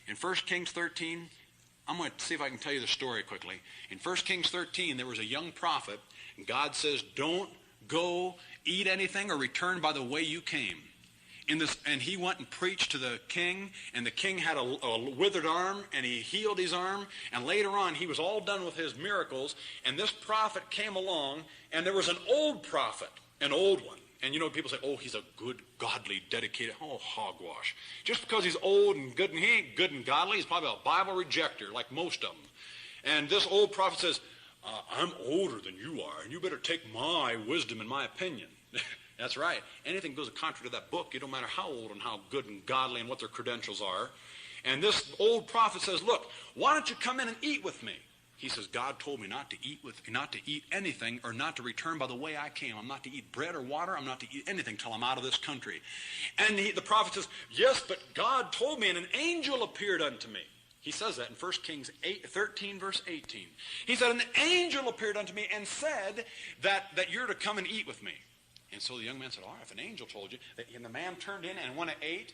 In 1 Kings 13, I'm going to see if I can tell you the story quickly. In 1 Kings 13, there was a young prophet, and God says, don't go eat anything or return by the way you came. And he went and preached to the king, and the king had a withered arm, and he healed his arm, and later on he was all done with his miracles, and this prophet came along, and there was an old prophet, an old one. And you know, people say, oh, he's a good, godly, dedicated, oh, hogwash. Just because he's old and good, and he ain't good and godly, he's probably a Bible rejector, like most of them. And this old prophet says, I'm older than you are, and you better take my wisdom and my opinion. That's right. Anything goes contrary to that book, it don't matter how old and how good and godly and what their credentials are. And this old prophet says, look, why don't you come in and eat with me? He says, God told me not to eat anything or not to return by the way I came. I'm not to eat bread or water. I'm not to eat anything till I'm out of this country. And the prophet says, yes, but God told me, and an angel appeared unto me. He says that in 1 Kings 13, verse 18. He said, an angel appeared unto me and said that you're to come and eat with me. And so the young man said, all right, if an angel told you. And the man turned in and went and ate.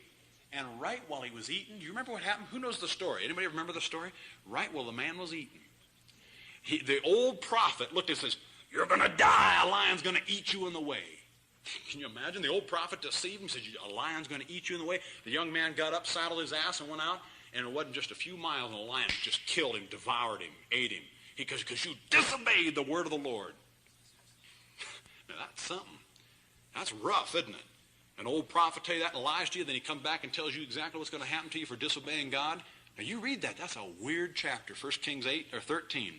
And right while he was eating, do you remember what happened? Who knows the story? Anybody remember the story? Right while the man was eating, the old prophet looked and says, you're going to die. A lion's going to eat you in the way. Can you imagine? The old prophet deceived him, said, a lion's going to eat you in the way. The young man got up, saddled his ass, and went out. And it wasn't just a few miles, and a lion just killed him, devoured him, ate him. Because you disobeyed the word of the Lord. Now, that's something. That's rough, isn't it? An old prophet tell you that and lies to you, then he comes back and tells you exactly what's going to happen to you for disobeying God. Now, you read that. That's a weird chapter, 1 Kings 8 or 13.